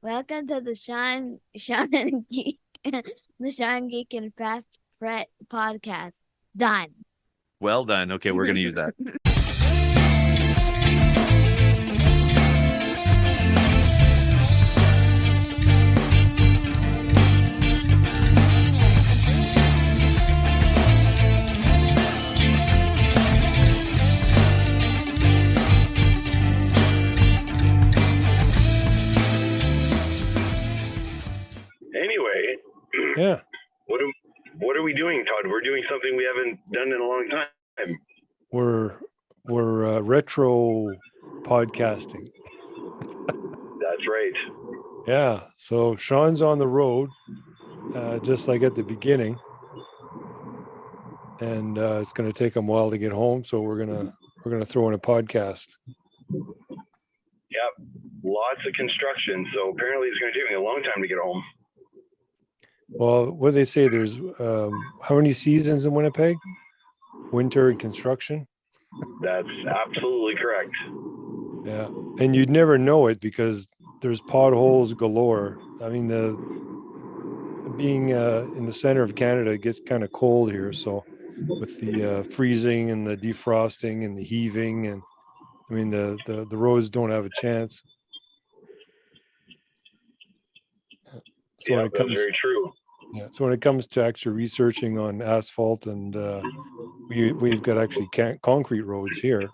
Welcome to the Sean and Geek, the Sean Geek and Fret podcast. Done. Well done. Okay, we're going to use that. Anyway, Yeah, what are we doing, Todd? We're doing something we haven't done in a long time. we're retro podcasting. That's right. Yeah, so Sean's on the road, just like at the beginning, and it's going to take him a while to get home. So we're gonna throw in a podcast. Yep. Lots of construction, so apparently it's going to take me a long time to get home. Well, what do they say? There's how many seasons in Winnipeg? Winter and construction. That's absolutely correct. Yeah, and you'd never know it because there's potholes galore. I mean, being in the center of Canada, it gets kind of cold here. So with the freezing and the defrosting and the heaving, and I mean the roads don't have a chance. So Yeah, when it that's comes, very true. yeah, so when it comes to actually researching on asphalt, and we've got actually concrete roads here.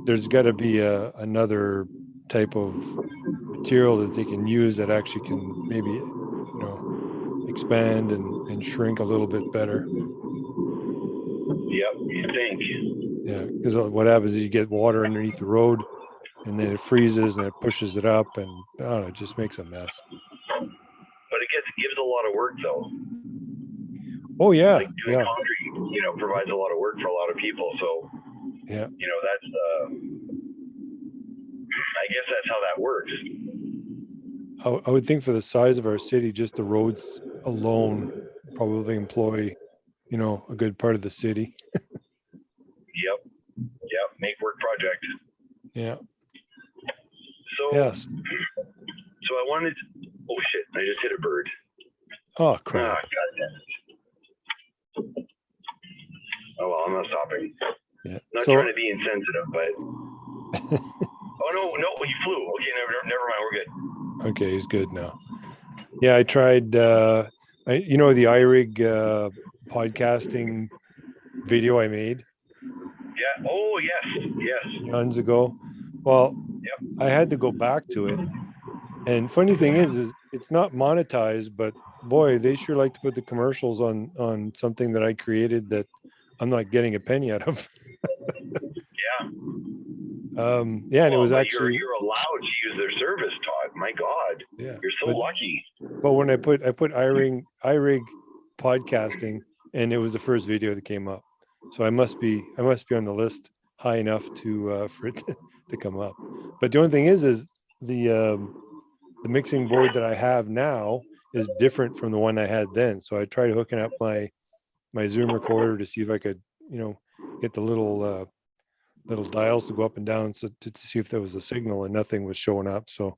There's got to be another type of material that they can use that actually can maybe expand and shrink a little bit better. Yep, you think. Yeah, because what happens is you get water underneath the road, and then it freezes and it pushes it up, and I don't know, it just makes a mess. But it gives a lot of work, though. Oh yeah, Like doing yeah, concrete, provides a lot of work for a lot of people. So, yeah. that's I guess that's how that works. I would think for the size of our city, just the roads alone probably employ, a good part of the city. Yep. Make work project. Yeah. So, Yes. So I wanted. Oh shit! I just hit a bird. Oh Ah, crap. God damn it. Oh well, I'm not stopping. Yeah. Not So trying to be insensitive, but. Oh no, he flew. Okay, never mind. We're good. okay, he's good now. Yeah, I tried. The iRig podcasting video I made Yeah. Oh yes. months ago. Well, Yep. I had to go back to it. And funny thing is it's not monetized, but boy, they sure like to put the commercials on something that I created that I'm not getting a penny out of. Yeah. Yeah, and it was but actually you're allowed to use their service, Todd. My God, yeah. you're so lucky. But when I put iRig podcasting, and it was the first video that came up, so I must be on the list high enough to for it to come up. But the only thing is the mixing board that I have now is different from the one I had then. So I tried hooking up my Zoom recorder to see if I could get the little dials to go up and down, so to see if there was a signal, and nothing was showing up. So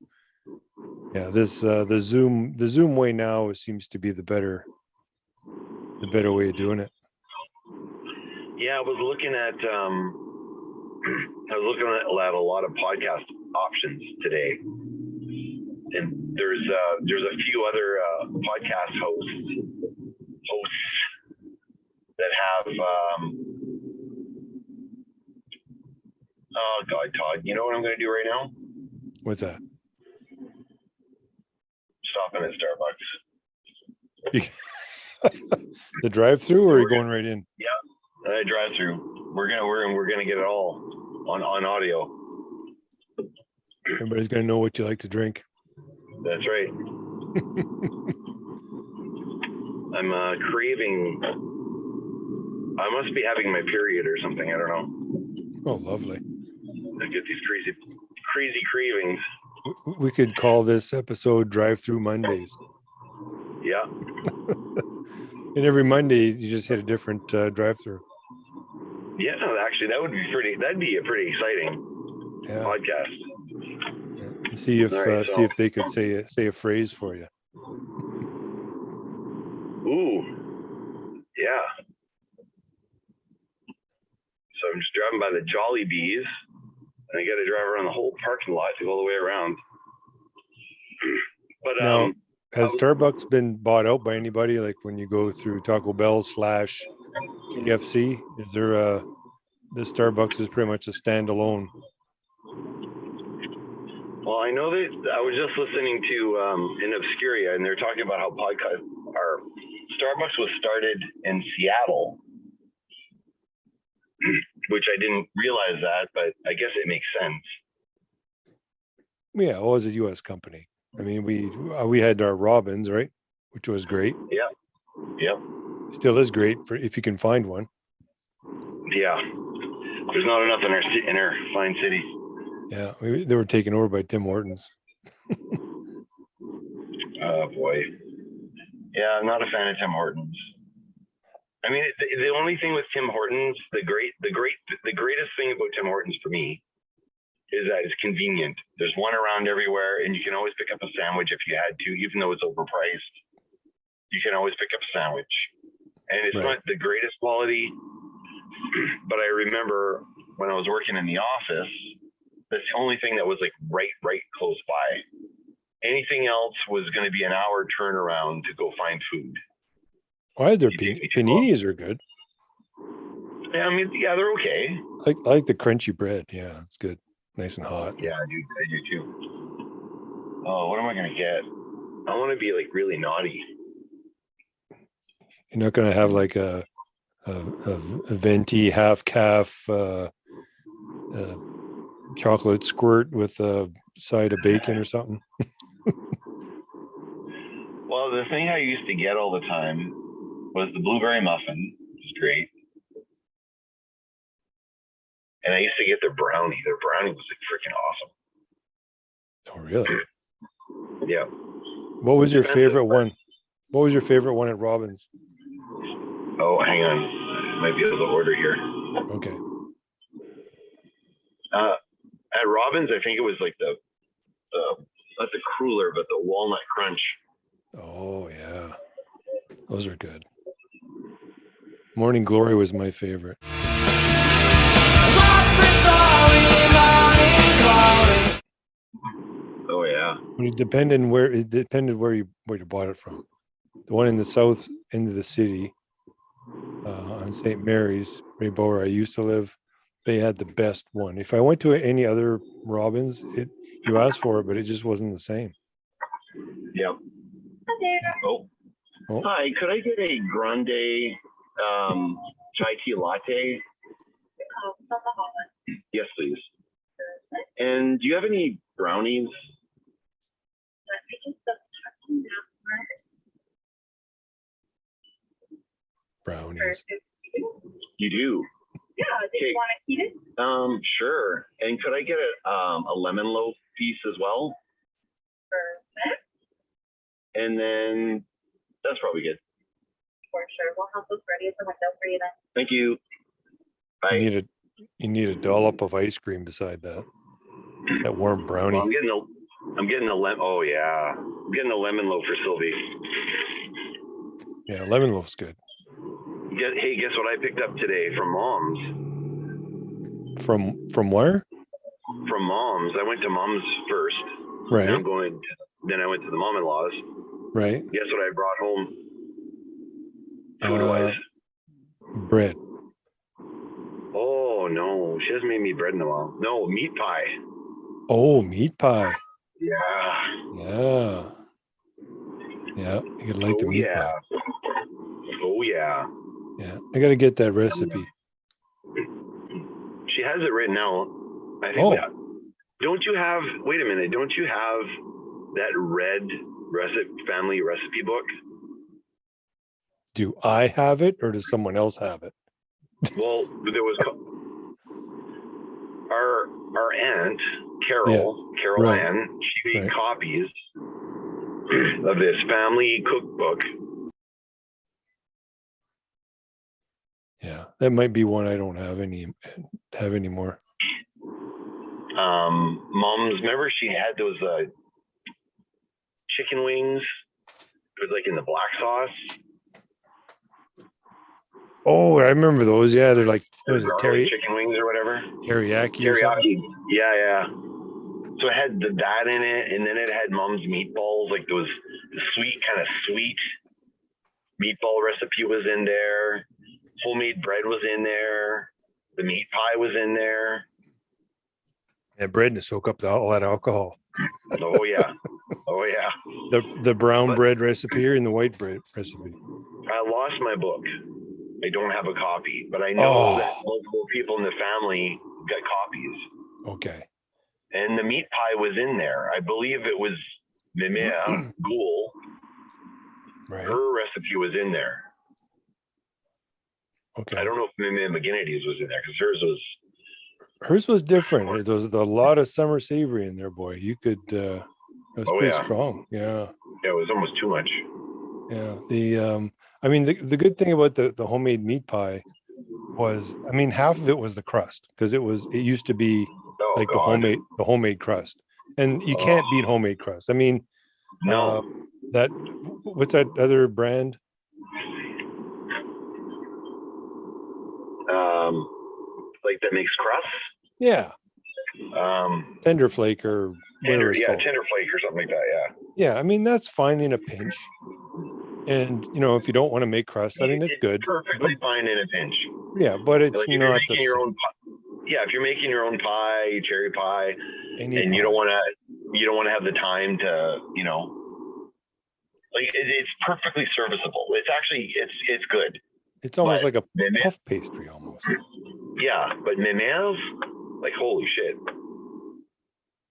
yeah, this the Zoom way now seems to be the better way of doing it. Yeah, I was looking at a lot of podcast options today, and there's a few other podcast hosts that have. Oh God, Todd, you know what I'm going to do right now? What's that? Stopping at Starbucks. The drive-through, or are you going right in? Yeah, drive-through. We're gonna get it all on audio. Everybody's gonna know what you like to drink. That's right. I'm craving. I must be having my period or something. I don't know. Oh, lovely. I get these crazy cravings. We could call this episode Drive-Through Mondays. Yeah. And every Monday you just hit a different drive-through. Yeah, actually, that'd be a pretty exciting podcast. Yeah. See if All right, see so- if they could say a phrase for you. Ooh, yeah. So I'm just driving by the Jolly Bees, and I got to drive around the whole parking lot to go all the way around. But Now, has I was- Starbucks been bought out by anybody? Like when you go through Taco Bell / KFC, is there the Starbucks is pretty much a standalone? Well, I know that I was just listening to InObscuria, and they're talking about how Starbucks was started in Seattle, which I didn't realize that, but I guess it makes sense. Yeah, well, as a U.S. company. I mean, we had our Robins, right, which was great. Yep. Still is great for if you can find one. Yeah. There's not enough in our fine city. Yeah, they were taken over by Tim Hortons. Oh boy. Yeah, I'm not a fan of Tim Hortons. I mean, the only thing with Tim Hortons, the greatest thing about Tim Hortons for me is that it's convenient. There's one around everywhere, and you can always pick up a sandwich if you had to, even though it's overpriced. You can always pick up a sandwich, and it's Right. not the greatest quality. But I remember when I was working in the office, that's the only thing that was like right close by. Anything else was going to be an hour turnaround to go find food. Why their You take me too long. paninis are good. Yeah, I mean, yeah, they're okay. I like the crunchy bread. Yeah, it's good, nice and hot. Yeah, I do too. Oh, what am I gonna get? I want to be like really naughty. You're not gonna have like a venti half calf chocolate squirt with a side of bacon or something. Well, the thing I used to get all the time was the blueberry muffin, which is great. And I used to get their brownie. Their brownie was like freaking awesome. Oh, really? Yeah. What was your Expensive, favorite but- one? What was your favorite one at Robin's? Oh, hang on. I might be able to order here. Okay. At Robin's, I think it was like the not the cruller, but the walnut crunch. Oh yeah, those are good. Morning Glory was my favorite. Oh yeah. But it depended where you bought it from. The one in the south end of the city, on St. Mary's, right by where I used to live, they had the best one. If I went to any other Robin's, you asked for it, but it just wasn't the same. Yep. Oh. Oh. Hi, could I get a grande chai tea latte? Yes, please. And do you have any brownies? Brownies. You do? Yeah, do you want to eat it? Sure. And could I get a lemon loaf piece as well? And then that's probably good. For sure. We'll have those ready at the window for you then. Thank you. Bye. You need a dollop of ice cream beside that. That warm brownie. Well, I'm getting a lemon. Oh yeah, I'm getting a lemon loaf for Sylvie. Yeah, lemon loaf's good. Hey, guess what I picked up today from Mom's? From where? From Mom's. I went to Mom's first. Right. And then I went to the mom-in-law's. Right. Guess what I brought home? Food-wise. Bread. Oh no, she hasn't made me bread in a while. No, meat pie. Oh, meat pie. Yeah. Yeah. Yeah, you could like the Oh meat yeah. pie. Oh yeah. Yeah, I gotta get that recipe. She has it written out. I think. Oh. Don't you have? Wait a minute. Don't you have that red family recipe book? Do I have it or does someone else have it? Well, there was our aunt Carol right. Ann. She made Right. copies of this family cookbook. Yeah, that might be one I don't have anymore. Mom's, remember she had those chicken wings? It was like in the black sauce. Oh, I remember those. Yeah, they're like, what is it, Garlic chicken wings or whatever. teriyaki or something? Yeah. So it had that in it, and then it had Mom's meatballs, like those kind of sweet meatball recipe was in there. Homemade bread was in there. The meat pie was in there. And bread to soak up all that alcohol. Oh yeah. The brown bread recipe and the white bread recipe. I lost my book. I don't have a copy, but I know that multiple people in the family got copies. Okay. And the meat pie was in there. I believe it was Mimea Ghoul. Right. Her recipe was in there. Okay. I don't know if Mimea McGinnity's was in there because hers was different. There was a lot of summer savory in there, boy. You could, it was pretty strong. Yeah. Yeah, it was almost too much. Yeah. I mean, the good thing about the homemade meat pie was, I mean, half of it was the crust because it used to be the homemade crust, and you can't beat homemade crust. I mean, no, what's that other brand? Like that makes crust. Yeah. Tender Flake or whatever it's called. Tender Flake or something like that. Yeah. Yeah, I mean that's fine in a pinch. And if you don't want to make crust, I mean it's good. Perfectly fine in a pinch. Yeah, but it's like not the same. If you're making your own pie, cherry pie, and you don't want to have the time to, like it's perfectly serviceable. It's actually it's good. It's almost like a puff pastry almost. Yeah, but Mimea's, like holy shit.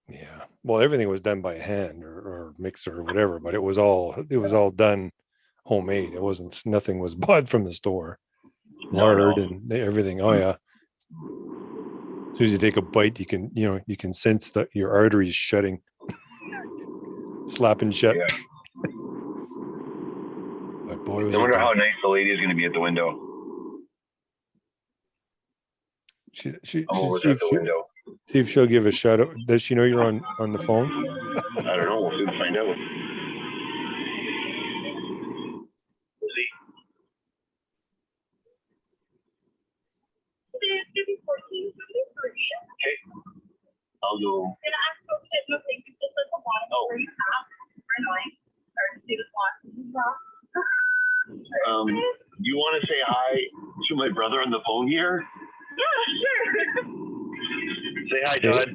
Yeah. Well, everything was done by hand or mixer or whatever, but it was all done homemade. Nothing was bought from the store. Lard and everything. Oh yeah. As soon as you take a bite, you can sense that your arteries shutting, slapping shut. Yeah. But boy, I wonder how nice the lady is going to be at the window. See if she'll give a shout out. Does she know you're on the phone? I don't know. We'll soon find out. We'll see. Okay. I'll go. You want to say hi to my brother on the phone here? Yeah, sure. Say hi, Todd.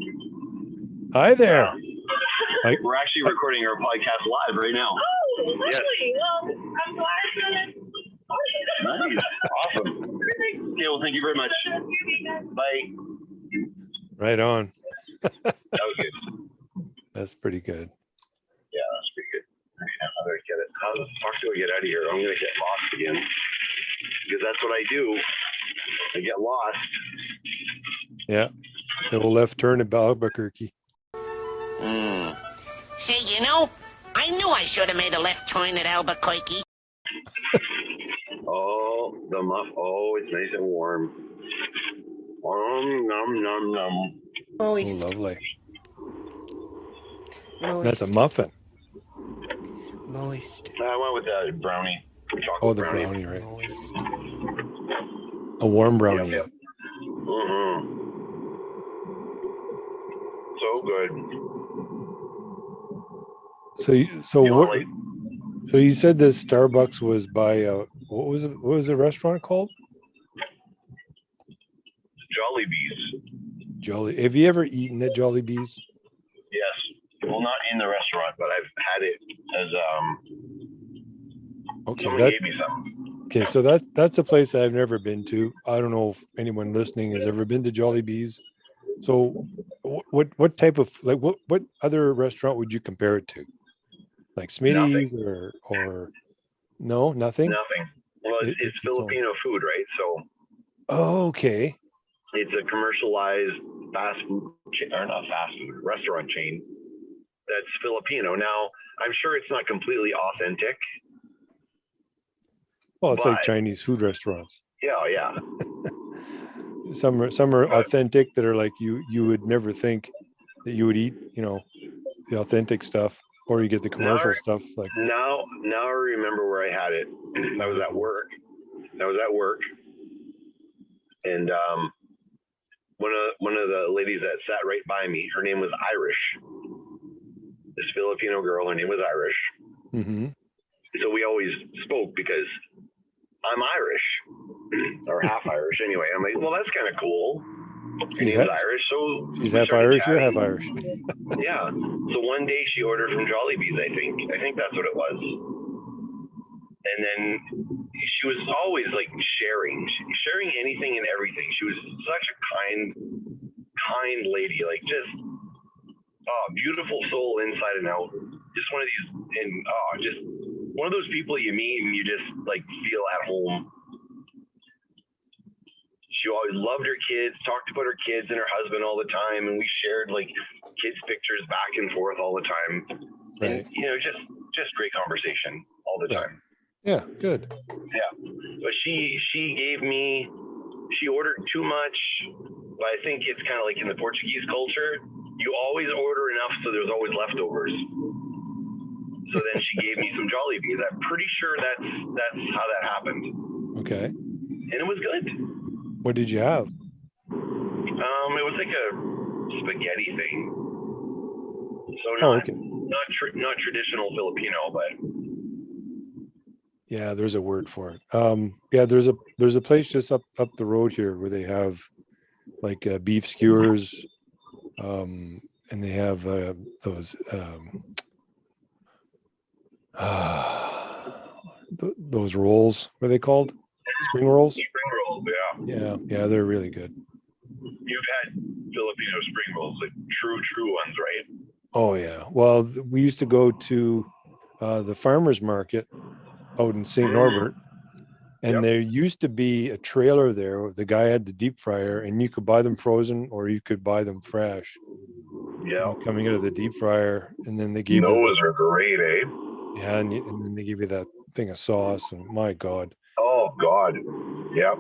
Hi there. We're actually recording our podcast live right now. Oh, lovely. Yes. Well, I'm glad that. Nice. Awesome. Okay, well, thank you very much. Bye. Right on. That was good. That's pretty good. Yeah, that's pretty good. How do I get it? How the fuck do I get out of here? I'm going to get lost again. Because that's what I do. I get lost. Yeah. Double left turn at Albuquerque. Say, I knew I should have made a left turn at Albuquerque. Oh, the muff. Oh, it's nice and warm. Nom, nom, nom. Oh, lovely. That's a muffin. Moist. I went with the brownie. Chocolate brownie, right? A warm brownie. Yep. Mm-hmm. So good. So you said this Starbucks was by what was the restaurant called? Jollibee's. Have you ever eaten at Jollibee's? Yes. Well, not in the restaurant, but I've had it as okay. Gave me some. Okay, so that's a place I've never been to. I don't know if anyone listening has ever been to Jollibee's. So what type of what other restaurant would you compare it to? Like Smitty's or no, nothing? Nothing. Well, it's Filipino food, right? So. Oh, okay. It's a commercialized restaurant chain that's Filipino. Now, I'm sure it's not completely authentic. Well, it's like Chinese food restaurants. Yeah. Some are authentic that are like you would never think that you would eat, the authentic stuff, or you get the commercial stuff like. Now I remember where I had it. I was at work. And one of the ladies that sat right by me, her name was Irish. This Filipino girl, her name was Irish. Mm-hmm. So we always spoke because I'm Irish, or half Irish anyway. I'm like, well, that's kind of cool. Her name's Irish, so she's half Irish. You're half Irish. Yeah. So one day she ordered from Jollibee's. I think that's what it was. And then she was always like sharing anything and everything. She was such a kind lady, like just beautiful soul inside and out. Just one of these, and just one of those people you meet and you just like feel at home. She always loved her kids, talked about her kids and her husband all the time, and we shared like kids' pictures back and forth all the time. Right. And just great conversation all the time. Yeah, good. Yeah, but she ordered too much, but I think it's kind of like in the Portuguese culture, you always order enough so there's always leftovers. So then she gave me some Jollibees. I'm pretty sure that's how that happened. Okay. And it was good. What did you have? It was like a spaghetti thing. So not traditional Filipino, but. Yeah, there's a word for it. Yeah, there's a place just up the road here where they have like beef skewers, and they have those those rolls. What are they called? Spring rolls. Spring rolls, yeah. Yeah, they're really good. You've had Filipino spring rolls, like true ones, right? Oh yeah. Well, we used to go to the farmers market out in St. Norbert, and there used to be a trailer there. The guy had the deep fryer, and you could buy them frozen or you could buy them fresh. Yeah. Coming out of the deep fryer, and then they gave those are great, eh? Yeah, and then they give you that thing of sauce, and my God. Oh God. Yeah.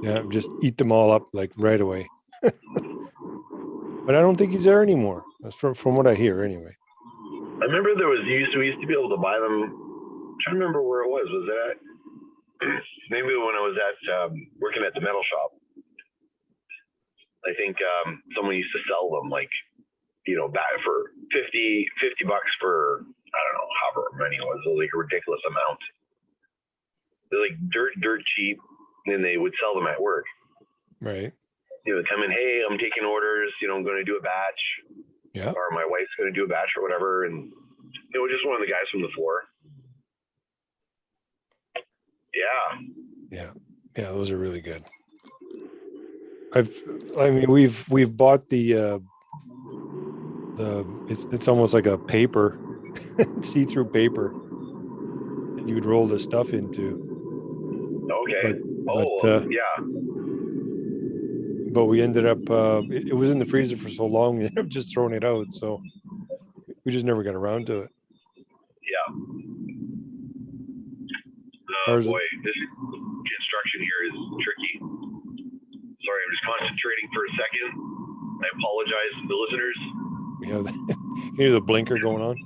Yeah, just eat them all up like right away. But I don't think he's there anymore. That's from what I hear, anyway. I remember we used to be able to buy them. I'm trying to remember where it was. Was that maybe when I was at working at the metal shop? I think someone used to sell them like, back for $50 for, I don't know, however many it was like a ridiculous amount. They're like dirt cheap, and then they would sell them at work. Right. Come in, hey, I'm taking orders. I'm going to do a batch. Yeah. Or my wife's going to do a batch or whatever, and just one of the guys from the floor. Yeah, those are really good. We've bought the it's almost like a paper, see-through paper that you would roll the stuff into. Okay. But we ended up it was in the freezer for so long, we ended up just throwing it out, so we just never got around to it. Yeah. Boy, this construction here is tricky. Sorry, I'm just concentrating for a second. I apologize to the listeners. We have hear the blinker going on.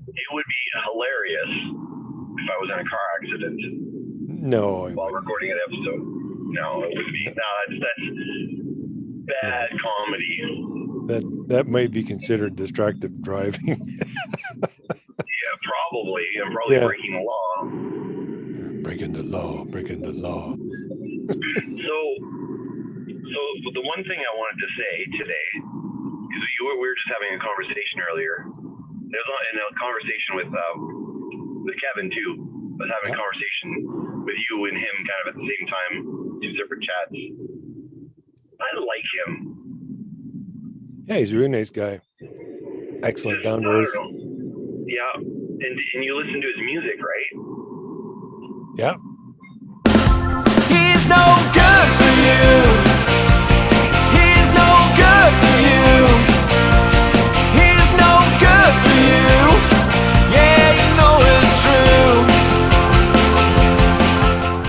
It would be hilarious if I was in a car accident. No. While recording an episode. No, it would be. No, that's bad comedy. That might be considered distracted driving. Yeah, probably. I'm probably breaking the law. Breaking the law. So the one thing I wanted to say today, because we were just having a conversation earlier. It was in a conversation with Kevin too. I was having a conversation with you and him kind of at the same time, two separate chats. I like him. Yeah, he's a really nice guy. Excellent, down to earth. Yeah, and you listen to his music, right? Yeah. He's no good for you. He's no good for you. He's no good for you. Yeah, you know it's true.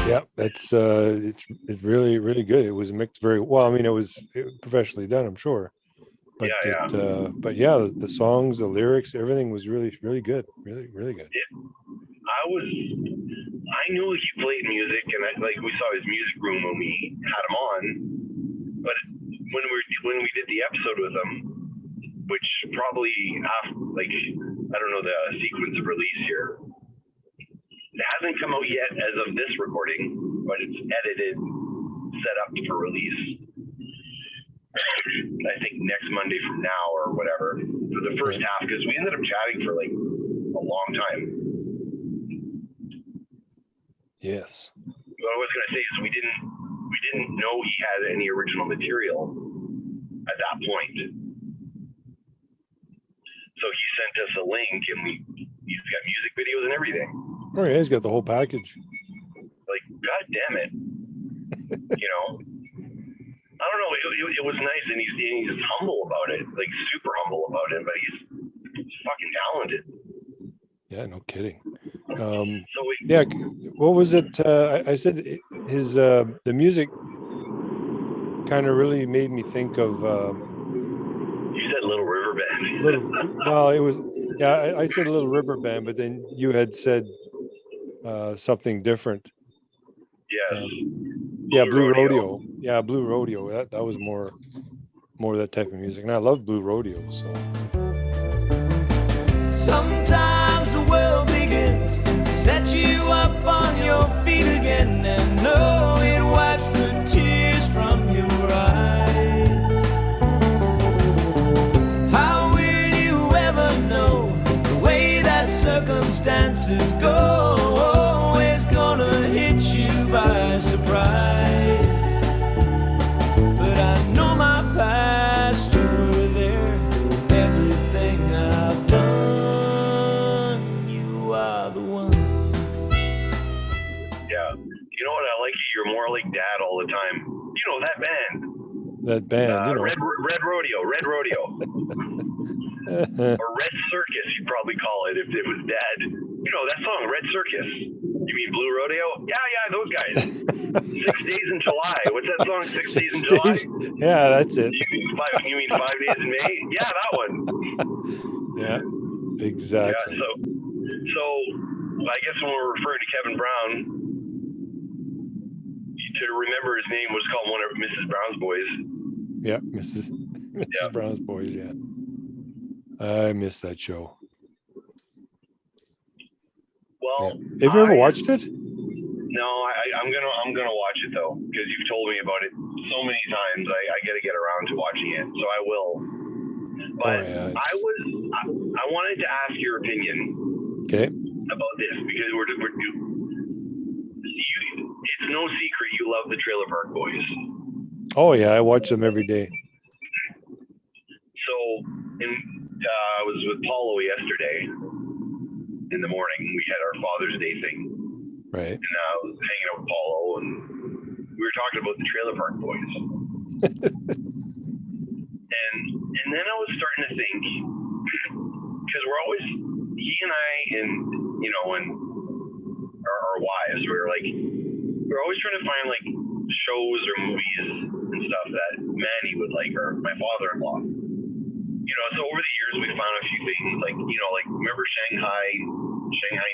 Yeah, that's it's really, really good. It was mixed very well. I mean, it was professionally done, I'm sure. But Yeah, but yeah, the songs, the lyrics, everything was really, really good. Really, really good. I knew he played music, and we saw his music room when we had him on. But when we did the episode with him, which probably after, I don't know the sequence of release here. It hasn't come out yet as of this recording, but it's edited, set up for release. I think next Monday from now or whatever for the first half, because we ended up chatting for like a long time. Yes. What I was going to say is we didn't know he had any original material at that point. So he sent us a link, and he's got music videos and everything. Oh yeah, he's got the whole package. Like, God damn it. You know, I don't know. It was nice, and he's humble about it, like super humble about it. But he's fucking talented. Yeah, no kidding. So Yeah, what was it? I said his the music kind of really made me think of. You said Little River Band. Well, it was. Yeah, I said Little River Band, but then you had said something different. Yes. Yeah, Blue Rodeo. Yeah, Blue Rodeo. That was more that type of music, and I love Blue Rodeo. So Sometimes the world begins to set you up on your feet again, and no, it wipes the tears from your eyes. How will you ever know the way that circumstances go? Always gonna hit you by surprise. But I know my past, you're there, everything I've done, you are the one. Yeah. You know what I like? You're more like Dad all the time. You know that band. that band, you know. Red Rodeo. Or Red Circus, you'd probably call it if it was Dad. You know that song, Red Circus. You mean Blue Rodeo? Yeah, those guys. 6 Days in July. What's that song? 6 Days in July? Yeah, that's it. You mean 5 Days in May? Yeah, that one. Yeah, exactly. Yeah, so I guess when we're referring to Kevin Brown, to remember his name was called one of Mrs. Brown's Boys. Yeah, Mrs. Brown's Boys. Yeah, I missed that show. Well, yeah. Have you ever watched it? No, I'm gonna watch it though, because you've told me about it so many times. I got to get around to watching it, so I will. But I wanted to ask your opinion. Okay. About this, because it's no secret you love the Trailer Park Boys. Oh yeah, I watch them every day. So, I was with Paulo yesterday in the morning. We had our Father's Day thing. Right. And I was hanging out with Paulo, and we were talking about the Trailer Park Boys. and then I was starting to think, because we're always, he and I, and our wives, we're always trying to find like shows or movies and stuff that Manny would like, or my father-in-law. You know, so over the years we found a few things like, remember Shanghai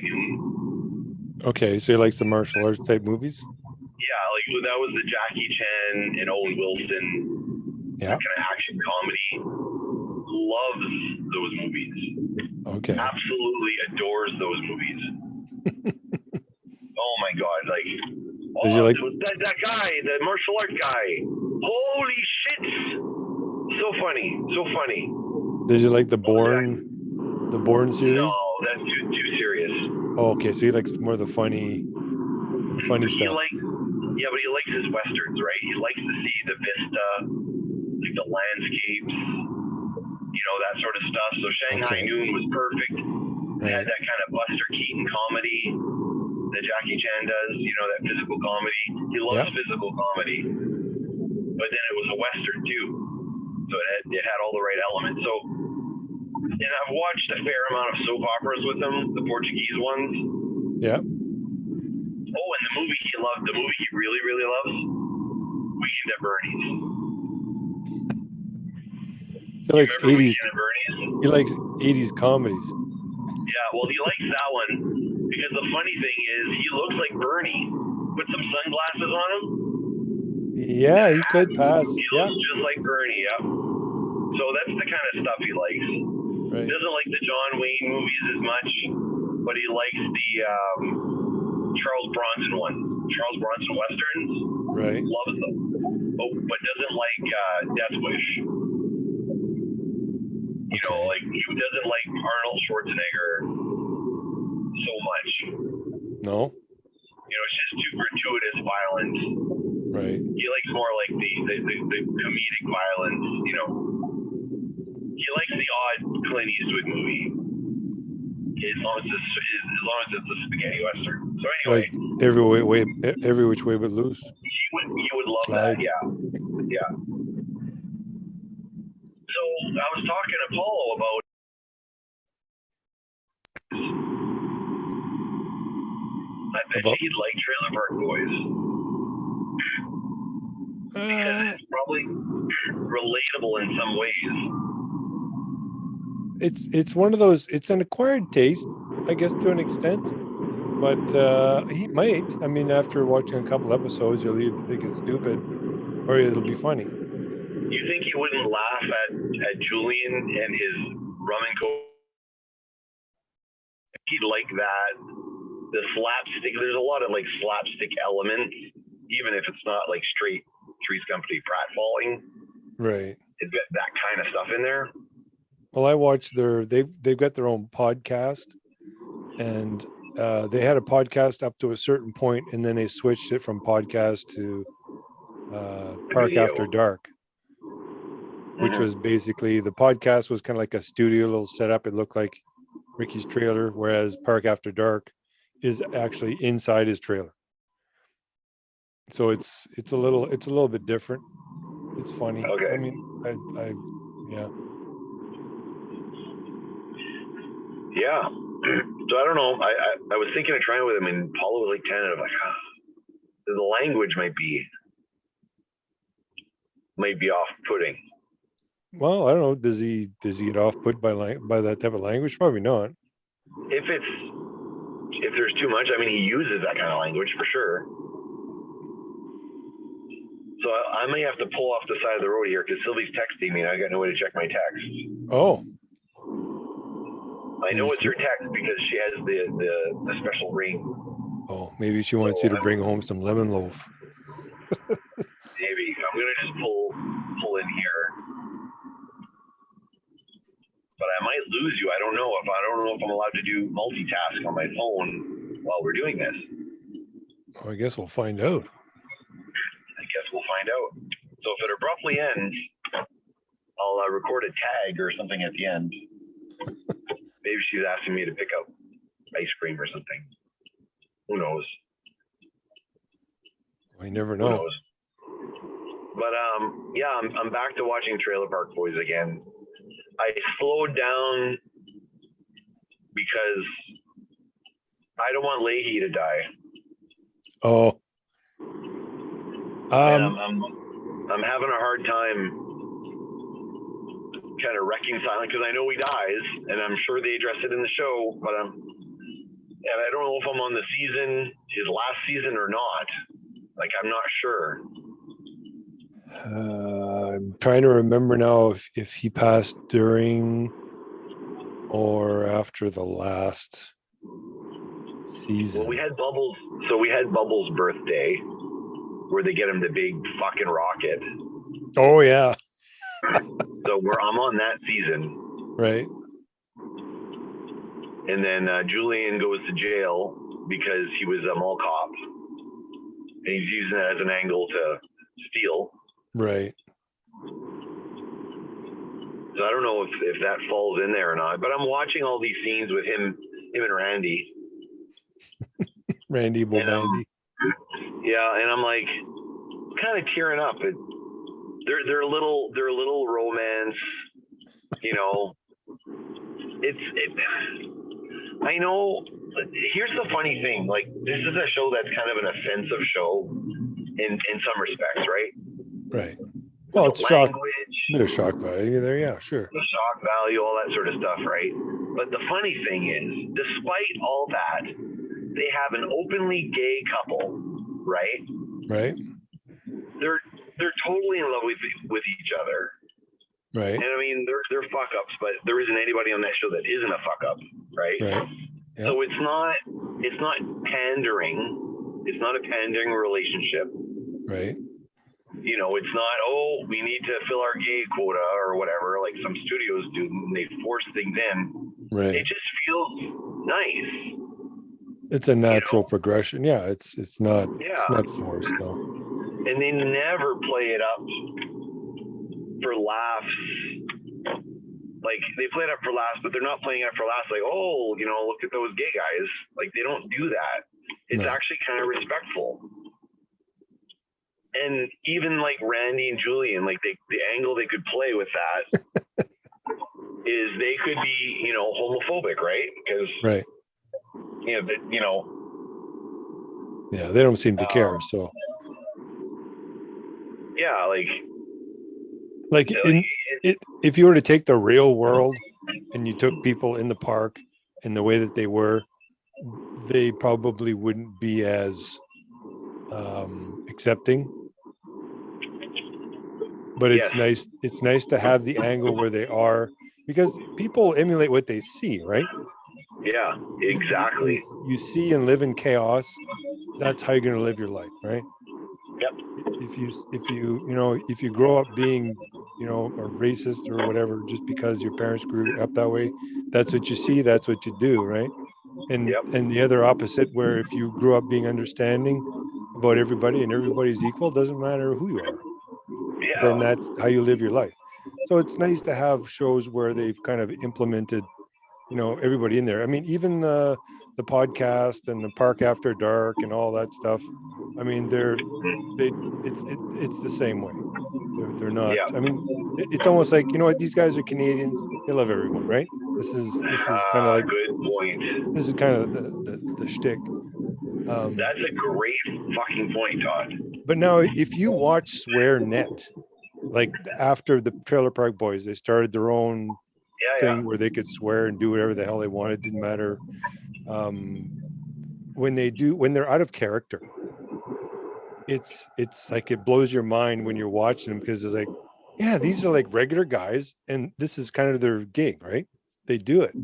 Noon? Okay, so you like the martial arts type movies? Yeah, that was the Jackie Chan and Owen Wilson kind of action comedy. Loves those movies. Okay. Absolutely adores those movies. Oh my God! That guy, the martial art guy. Holy shit! So funny. Did you like the Bourne series? No, that's too serious. Oh, okay. So he likes more of the funny stuff. But he likes his westerns, right? He likes to see the vista, like the landscapes, that sort of stuff. So Shanghai Noon was perfect. It had that kind of Buster Keaton comedy that Jackie Chan does, that physical comedy. He loves physical comedy. But then it was a western too. So it had all the right elements. So, and I've watched a fair amount of soap operas with him, the Portuguese ones. Yeah. Oh, and the movie he really, really loves, Weekend at Bernie's. He likes Remember 80s. Weekend at Bernie's? He likes 80s comedies. Yeah, well, he likes that one because the funny thing is he looks like Bernie. Put some sunglasses on him. Yeah, he could pass. He Yeah, looks just like Bernie. Yeah. So that's the kind of stuff he likes. right. He doesn't like the John Wayne movies as much, but he likes the Charles Bronson one. Charles Bronson westerns. Right. Loves them. Oh, but doesn't like Death Wish. You know, like he doesn't like Arnold Schwarzenegger so much. No. You know, it's just too gratuitous violence. Right. He likes more like the comedic violence. You know, he likes the odd Clint Eastwood movie. As long as it's a spaghetti western. So anyway, Like every which way but loose. he would love Clyde. that. Yeah, yeah. So I was talking to Paulo about. I bet About- he'd like Trailer Park Boys. Because it's probably relatable in some ways. It's one of those. It's an acquired taste, I guess, to an extent. But he might. I mean, after watching a couple episodes, you'll either think it's stupid or it'll be funny. You think he wouldn't laugh at Julian and his rum and coke? He'd like that. The slapstick. There's a lot of like slapstick elements, even if it's not like straight Three's Company pratfalling. Right. It's got that kind of stuff in there. Well, I watched they've got their own podcast, and they had a podcast up to a certain point, and then they switched it from podcast to Park Video. After Dark, which Mhm. was basically the podcast was kind of like a studio little setup. It looked like Ricky's trailer, whereas Park After Dark is actually inside his trailer. So it's a little bit different. It's funny. Okay. I mean, I yeah. Yeah. So I don't know. I was thinking of trying with him, and Paulo was like tentative, like the language might be off-putting. Well, I don't know. Does he get off put by that type of language? Probably not. If there's too much, I mean, he uses that kind of language for sure. So I may have to pull off the side of the road here because Sylvie's texting me and I got no way to check my text. Oh, I know it's her text because she has the special ring. oh, maybe she wants you to bring home some lemon loaf. Maybe I'm gonna just pull in here, but I might lose you. I don't know if I'm allowed to do multitask on my phone while we're doing this. I guess we'll find out. I guess we'll find out. So if it abruptly ends, I'll record a tag or something at the end. Maybe she's asking me to pick up ice cream or something. Who knows? I never Who know. knows? But yeah, I'm back to watching Trailer Park Boys again. I slowed down because I don't want Leahy to die. Oh, And I'm having a hard time kind of reconciling because I know he dies, and I'm sure they address it in the show, but and I don't know if I'm on the season, his last season or not. Like, I'm not sure. I'm trying to remember now if he passed during or after the last season. Well, we had Bubbles. So we had Bubbles' birthday, where they get him the big fucking rocket. Oh yeah, So I'm on that season, right. and then Julian goes to jail because he was a mall cop, and he's using it as an angle to steal. Right. So I don't know if that falls in there or not. But I'm watching all these scenes with him and Randy. Randy Bobandy. Yeah, and I'm like kind of tearing up. They're a little romance, you know. I know. Here's the funny thing. Like, this is a show that's kind of an offensive show in some respects, right? Right. Well, it's language, Bit of shock value there, yeah, sure. the shock value, all that sort of stuff, right? But the funny thing is, despite all that, they have an openly gay couple, right? Right, They're totally in love with each other. right, And I mean, they're fuck ups, but there isn't anybody on that show that isn't a fuck up, right? right. Yeah. So it's not pandering. It's not a pandering relationship. Right, You know, it's not, oh, we need to fill our gay quota or whatever, like some studios do. And they force things in. right. It just feels nice. It's a natural progression. Yeah, it's not Yeah. forced, no. And they never play it up for laughs. Like, they play it up for laughs, but they're not playing it up for laughs like, oh, you know, look at those gay guys. Like, they don't do that. It's No. actually kind of respectful. And even like Randy and Julian, like the angle they could play with that is they could be, you know, homophobic, right? Because, Right. you know, Yeah, they don't seem to care. So, yeah, like, if you were to take the real world and you took people in the park in the way that they were, they probably wouldn't be as accepting. But it's nice. It's nice to have the angle where they are, because people emulate what they see, right? yeah, exactly. You see and live in chaos. That's how you're going to live your life, right? Yep. If you grow up being, you know, a racist or whatever, just because your parents grew up that way, that's what you see. That's what you do, right? And Yep. and the other opposite, where if you grew up being understanding about everybody and everybody's equal, doesn't matter who you are, Yeah. then that's how you live your life. So it's nice to have shows where they've kind of implemented, you know, everybody in there. I mean, even the podcast and the Park After Dark and all that stuff. I mean, it's the same way. They're not. Yeah. I mean, it's almost like, you know what, these guys are Canadians. They love everyone, right? This is kind of like, good point. this is kind of the shtick. That's a great fucking point, Todd. But now, if you watch SwearNet, like after the Trailer Park Boys, they started their own thing where they could swear and do whatever the hell they wanted. Didn't matter. When they're out of character, it's like it blows your mind when you're watching them, because it's like, yeah, these are like regular guys, and this is kind of their gig, right? They do it.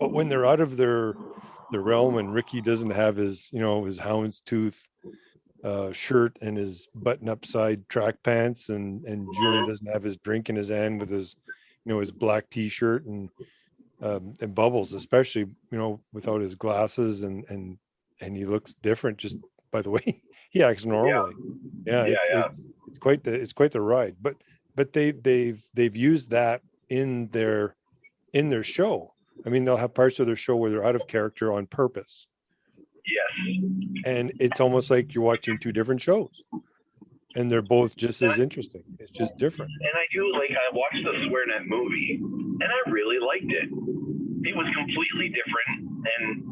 But when they're out of their realm, and Ricky doesn't have his, you know, his houndstooth shirt and his button-up side track pants, and Julian doesn't have his drink in his hand with his, you know, his black T-shirt, and Bubbles, especially, you know, without his glasses, and he looks different just by the way he acts normally. It's quite the ride. But they've used that in their show. I mean, they'll have parts of their show where they're out of character on purpose. Yes. And it's almost like you're watching two different shows, and they're both just as interesting. It's just different. And I watched the SwearNet movie, and I really liked it. It was completely different, and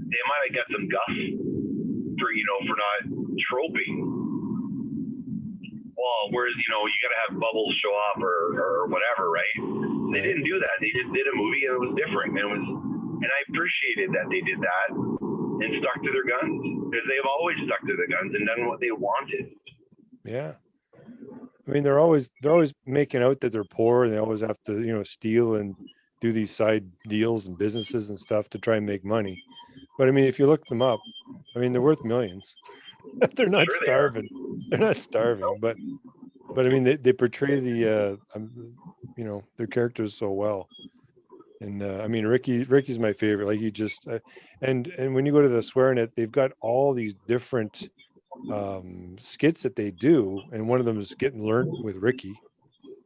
they might have got some guff for not troping. Well, whereas, you know, you got to have Bubbles show up or whatever, right? They didn't do that. They just did a movie, and it was different. And I appreciated that they did that and stuck to their guns, because they've always stuck to their guns and done what they wanted. Yeah. I mean, they're always making out that they're poor, and they always have to, you know, steal and do these side deals and businesses and stuff to try and make money. But I mean, if you look them up, I mean, they're worth millions. They're not starving. They're not starving, but I mean, they portray the you know, their characters so well. And I mean, Ricky's my favorite. Like, he just and when you go to the SwearNet, they've got all these different skits that they do, and one of them is Getting Learned with Ricky,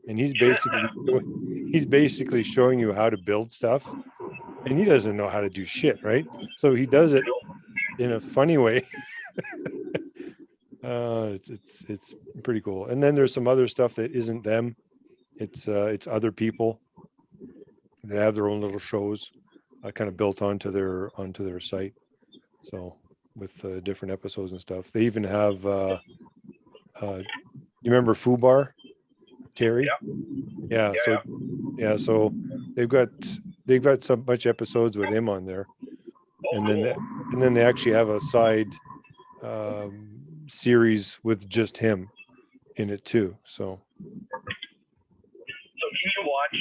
and he's basically showing you how to build stuff, and he doesn't know how to do shit, right? So he does it in a funny way. It's pretty cool. And then there's some other stuff that isn't them. It's other people that have their own little shows kind of built onto their site. So with different episodes and stuff. They even have you remember Fubar? Terry. Yeah. So they've got some bunch of episodes with him on there, and then they actually have a side series with just him in it too. So can you watch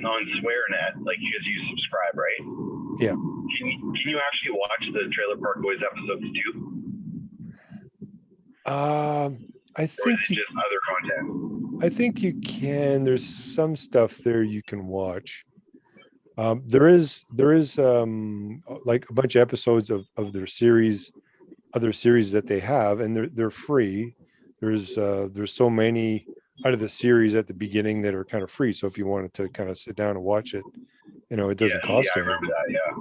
on SwearNet, like because you subscribe, right? Yeah. Can you actually watch the Trailer Park Boys episodes too? I Or is think it just other content? I think you can. There's some stuff there you can watch. There is like a bunch of episodes of their series, other series that they have, and they're free. There's so many out of the series at the beginning that are kind of free. So if you wanted to kind of sit down and watch it, it doesn't cost I anything, remember that. Yeah.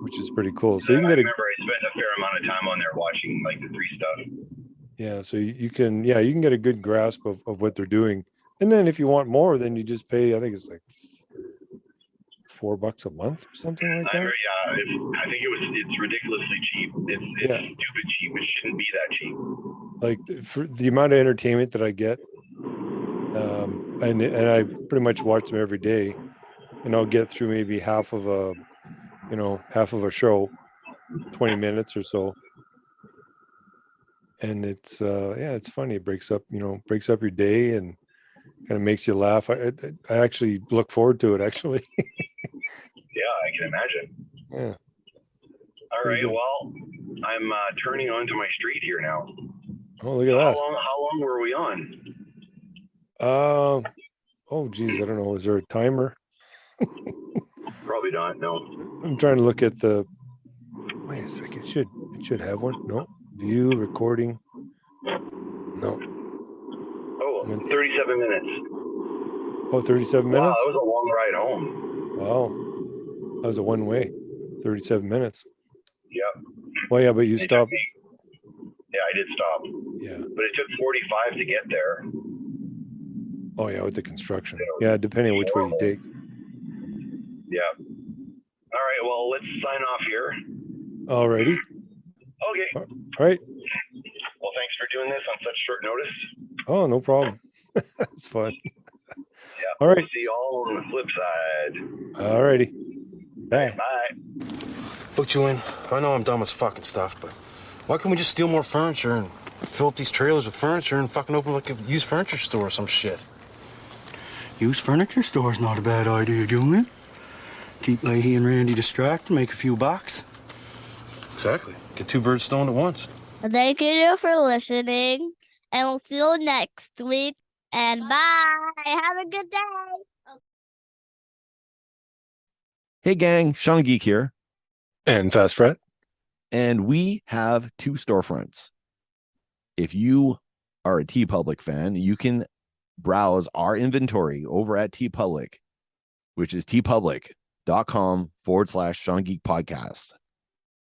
which is pretty cool. So you can I get remember I spent a fair amount of time on there watching like the free stuff. Yeah, so you can get a good grasp of what they're doing. And then if you want more, then you just pay, I think it's like $4 a month or something like that. I think it's ridiculously cheap. It's stupid cheap. It shouldn't be that cheap. Like for the amount of entertainment that I get, and I pretty much watch them every day, and I'll get through maybe half of a show, 20 minutes or so. And it's it's funny. It breaks up your day and kind of makes you laugh. I actually look forward to it actually. Yeah, I can imagine. Yeah. All right. Well, I'm turning onto my street here now. Oh, look at that. How long were we on? Oh geez, I don't know. Is there a timer? Probably not. No. I'm trying to look at the. Wait a second. It should have one. No. View recording. No. Oh, 37 minutes. Oh, 37 Wow, minutes? that was a long ride home. Wow. That was a one way. 37 minutes. Yep. Well, yeah, but you stopped. Yeah, I did stop. Yeah. But it took 45 to get there. Oh, yeah, with the construction. Yeah, depending on which way you take. Yeah. All right, well, let's sign off here. Alrighty. Okay. All right. Well, thanks for doing this on such short notice. Oh, no problem. It's fun. Yeah. All right. We'll see you all on the flip side. Alrighty. Bye. Bye. Look, Julian, I know I'm dumb as fucking stuff, but why can't we just steal more furniture and fill up these trailers with furniture and fucking open like a used furniture store or some shit? Used furniture store's not a bad idea, Julian. Keep Leahy and Randy distracted, make a few bucks. Exactly. Get two birds stoned at once. Thank you for listening, and we'll see you next week. And bye. Have a good day. Hey gang, Sean Geek here. And Fast Fret. And we have two storefronts. If you are a TeePublic fan, you can browse our inventory over at TeePublic, which is teepublic.com/Sean Geek Podcast.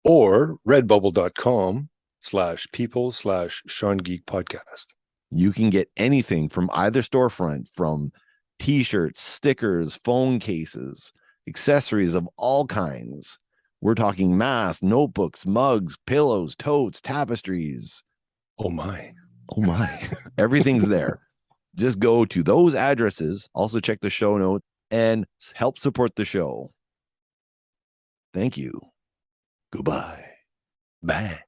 Or redbubble.com/people/Sean Geek Podcast. You can get anything from either storefront, from t-shirts, stickers, phone cases, accessories of all kinds. We're talking masks, notebooks, mugs, pillows, totes, tapestries. Oh my. Everything's there. Just go to those addresses. Also check the show notes and help support the show. Thank you. Goodbye. Bye.